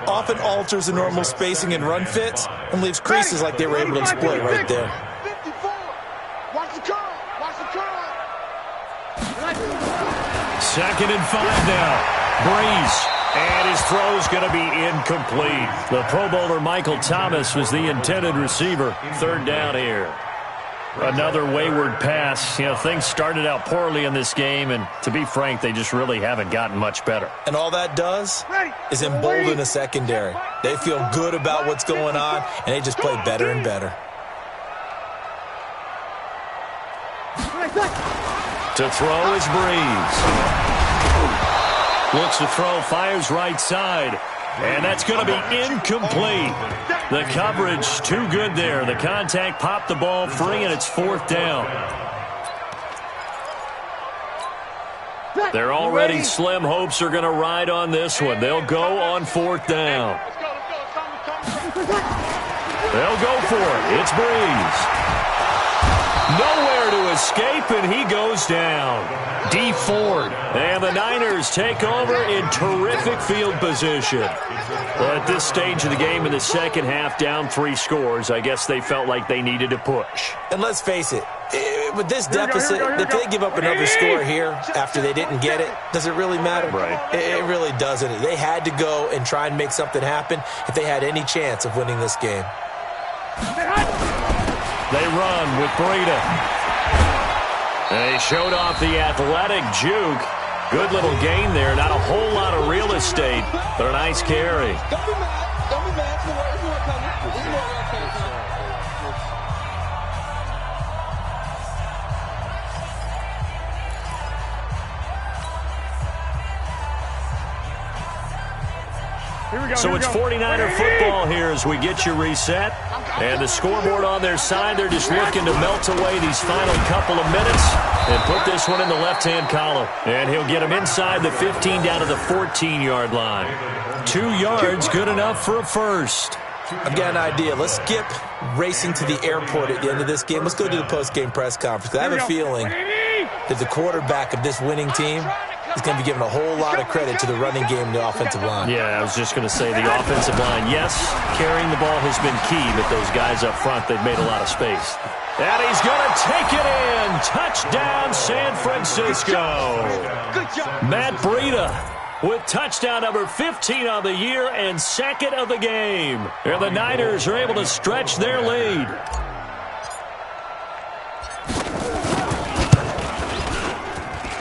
often alters the normal spacing and run fits and leaves creases like they were able to exploit right there. 54. Watch the curl. Watch the curl. 2nd and 5 now. Breeze. And his throw's going to be incomplete. The Pro Bowler Michael Thomas was the intended receiver. 3rd down here. Another wayward pass. You know, things started out poorly in this game, and to be frank, they just really haven't gotten much better. And all that does is embolden the secondary. They feel good about what's going on, and they just play better and better. To throw is Breeze. Looks to throw, fires right side. And that's going to be incomplete. The coverage too good there. The contact popped the ball free, and it's 4th down. Their already slim hopes are going to ride on this one. They'll go on 4th down. They'll go for it. It's Breeze. Nowhere to escape, and he goes down. D. Ford. And the Niners take over in terrific field position. Well, at this stage of the game in the second half, down 3 scores, I guess they felt like they needed to push. And let's face it, with this deficit, if they give up another score here after they didn't get it, does it really matter? Right. It really doesn't. They had to go and try and make something happen if they had any chance of winning this game. They run with Breida. They showed off the athletic juke. Good little gain there. Not a whole lot of real estate, but a nice carry. Don't be mad. Don't be mad. It's more coming. It's more coming. So it's 49er football here as we get you reset. And the scoreboard on their side, they're just looking to melt away these final couple of minutes and put this one in the left-hand column. And he'll get him inside the 15 down to the 14-yard line. 2 yards, good enough for a 1st. I've got an idea. Let's skip racing to the airport at the end of this game. Let's go to the post-game press conference. I have a feeling that the quarterback of this winning team is going to be given a whole lot of credit to the running game and the offensive line. Yeah, I was just going to say the offensive line, yes, carrying the ball has been key, but those guys up front, they've made a lot of space. And he's going to take it in. Touchdown, San Francisco. Matt Breida with touchdown number 15 on the year and 2nd of the game. And the Niners are able to stretch their lead.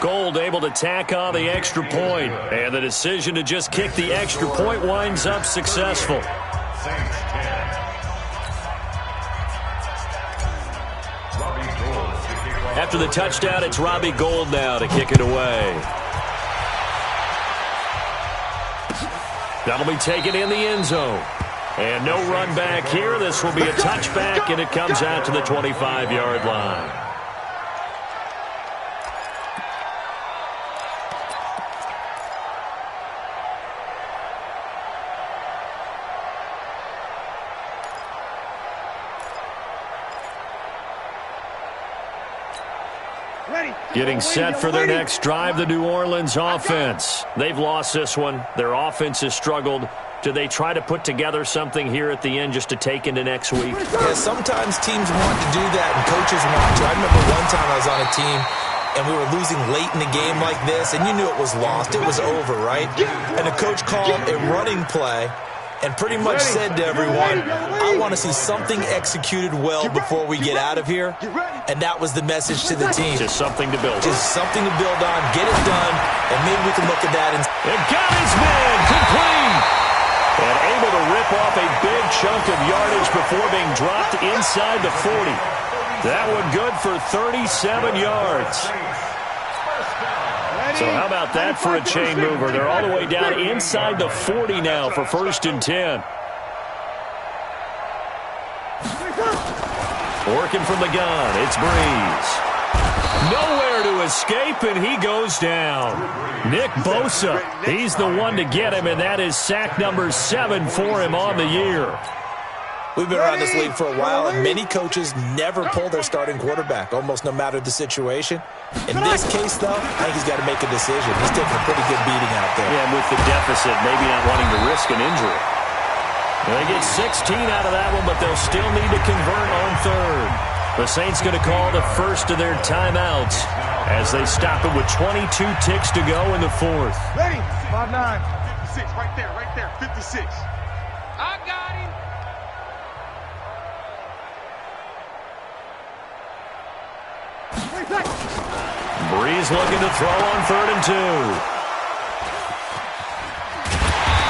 Gold able to tack on the extra point, and the decision to just kick the extra point winds up successful. After the touchdown, it's Robbie Gould now to kick it away. That'll be taken in the end zone. And no run back here. This will be a touchback, and it comes out to the 25-yard line. Getting set for their next drive, the New Orleans offense. They've lost this one. Their offense has struggled. Do they try to put together something here at the end just to take into next week? Yeah, sometimes teams want to do that and coaches want to. I remember one time I was on a team and we were losing late in the game like this, and you knew it was lost. It was over, right? And the coach called a running play and pretty much said to everyone, I want to see something executed well before we get out of here. And that was the message to the team. Just something to build on. Just something to build on, get it done, and maybe we can look at that. And got his man complete. And able to rip off a big chunk of yardage before being dropped inside the 40. That one good for 37 yards. So how about that for a chain mover? They're all the way down inside the 40 now for 1st and 10. Working from the gun, it's Breeze. Nowhere to escape, and he goes down. Nick Bosa, he's the one to get him, and that is sack number 7 for him on the year. We've been around this league for a while, and many coaches never pull their starting quarterback, almost no matter the situation. In this case, though, I think he's got to make a decision. He's taking a pretty good beating out there. Yeah, and with the deficit, maybe not wanting to risk an injury. They get 16 out of that one, but they'll still need to convert on 3rd. The Saints going to call the first of their timeouts as they stop it with 22 ticks to go in the 4th. Ready? 5-9. 56, right there, 56. I got him. Breeze looking to throw on 3rd and 2.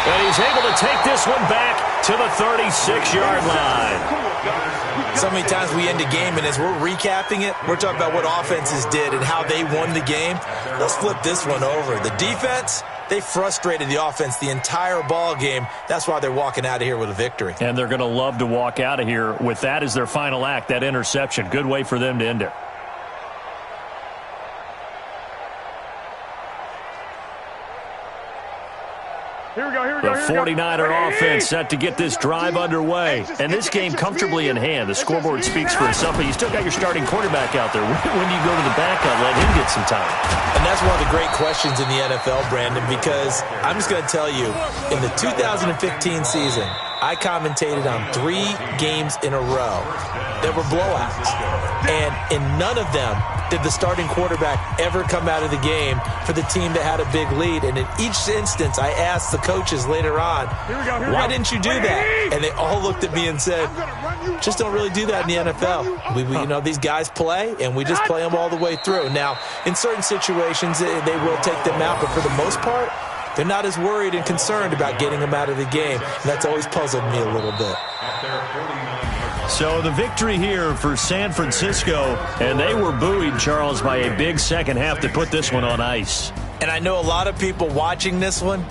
And he's able to take this one back to the 36-yard line. So many times we end a game, and as we're recapping it, we're talking about what offenses did and how they won the game. Let's flip this one over. The defense, they frustrated the offense the entire ball game. That's why they're walking out of here with a victory. And they're going to love to walk out of here with that as their final act, that interception. Good way for them to end it. Here we go. The 49er offense set to get this drive underway. And this game comfortably in hand. The scoreboard speaks for itself, but you still got your starting quarterback out there. When do you go to the backup, let him get some time? And that's one of the great questions in the NFL, Brandon, because I'm just going to tell you, in the 2015 season, I commentated on 3 games in a row that were blowouts. And in none of them did the starting quarterback ever come out of the game for the team that had a big lead. And in each instance, I asked the coaches later on, why didn't you do that? And they all looked at me and said, just don't really do that in the NFL. You know, these guys play, and we just play them all the way through. Now, in certain situations, they will take them out, but for the most part, they're not as worried and concerned about getting them out of the game. And that's always puzzled me a little bit. So the victory here for San Francisco, and they were buoyed, Charles, by a big second half to put this one on ice. And I know a lot of people watching this one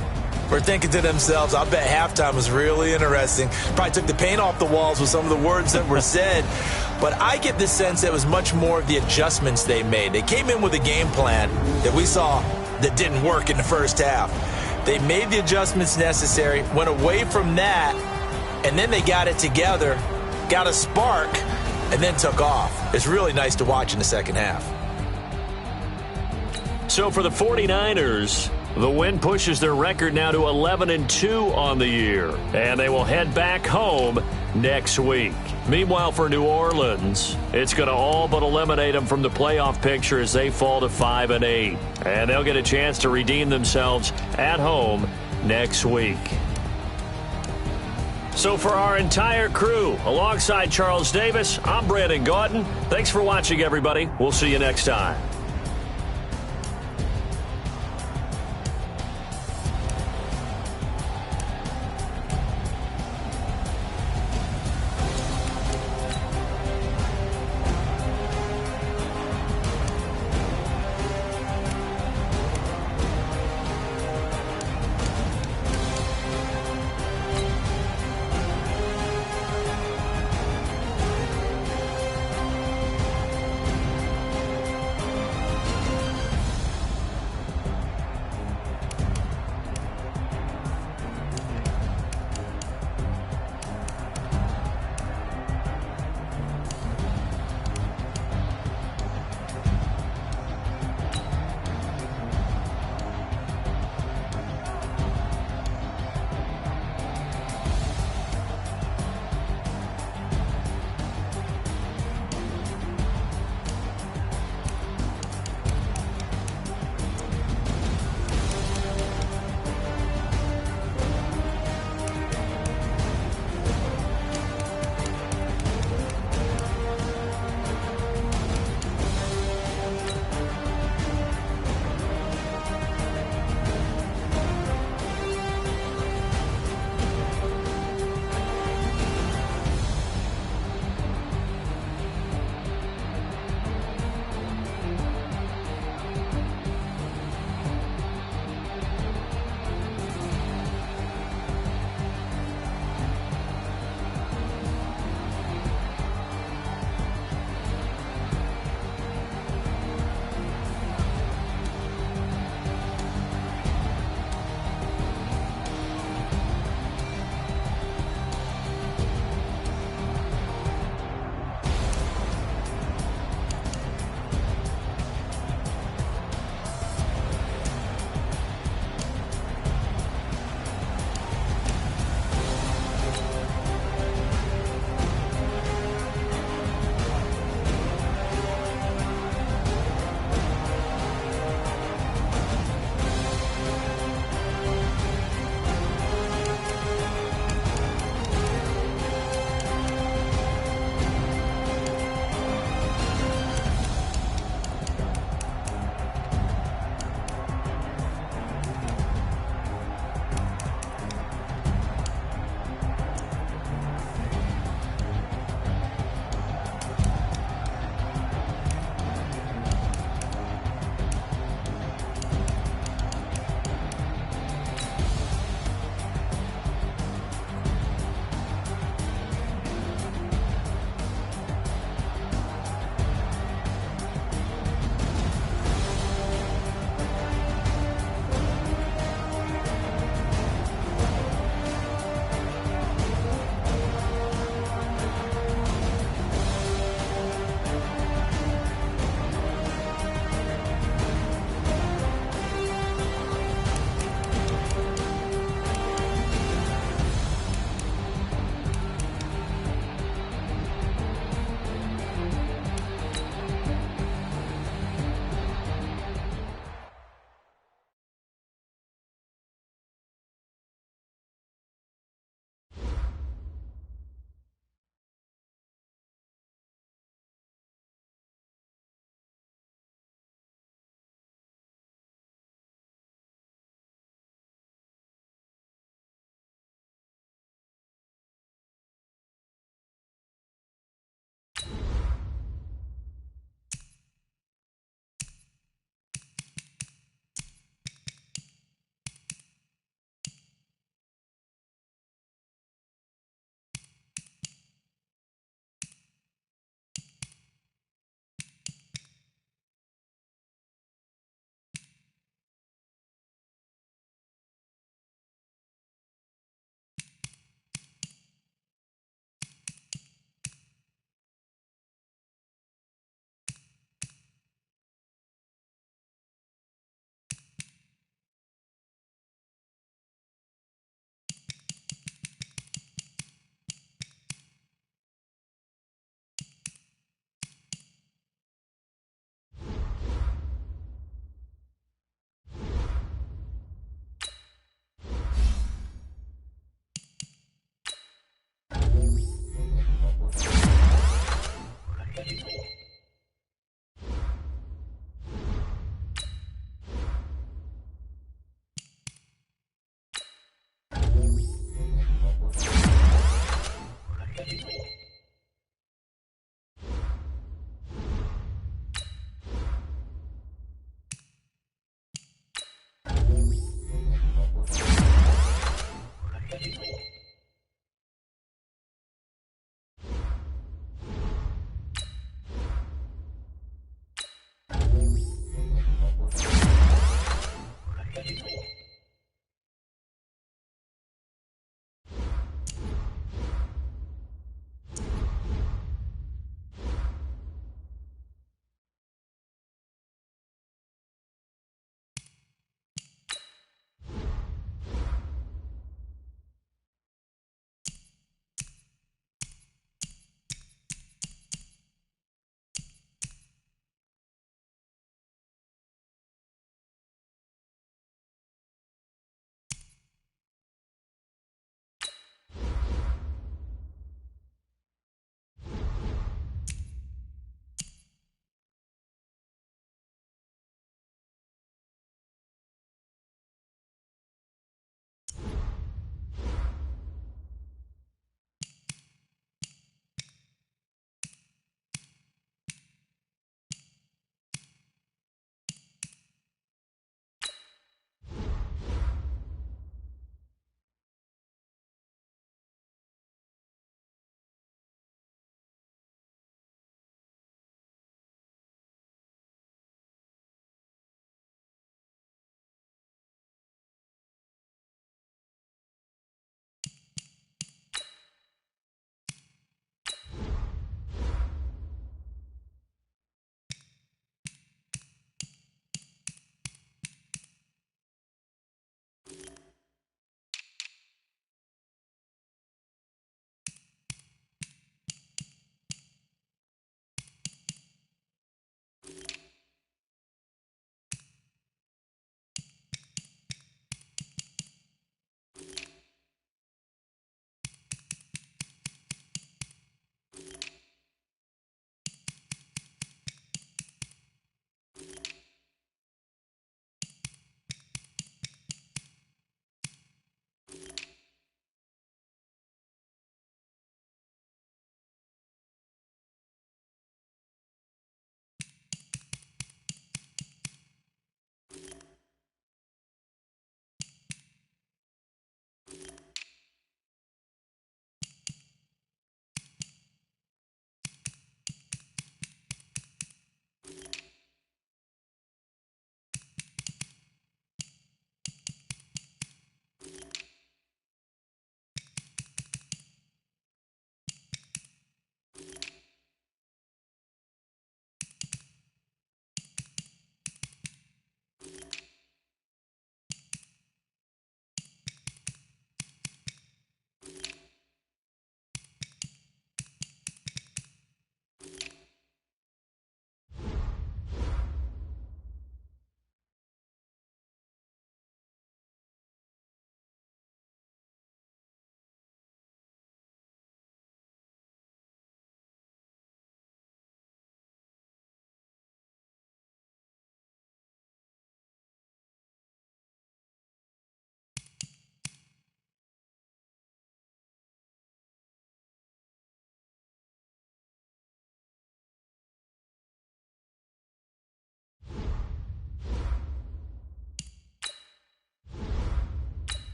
were thinking to themselves, I bet halftime was really interesting. Probably took the paint off the walls with some of the words that were said. But I get the sense that it was much more of the adjustments they made. They came in with a game plan that we saw that didn't work in the first half. They made the adjustments necessary, went away from that, and then they got it together, got a spark, and then took off. It's really nice to watch in the second half. So for the 49ers, the win pushes their record now to 11-2 on the year, and they will head back home next week. Meanwhile, for New Orleans, it's going to all but eliminate them from the playoff picture as they fall to 5-8, and they'll get a chance to redeem themselves at home next week. So for our entire crew, alongside Charles Davis, I'm Brandon Gautin. Thanks for watching, everybody. We'll see you next time.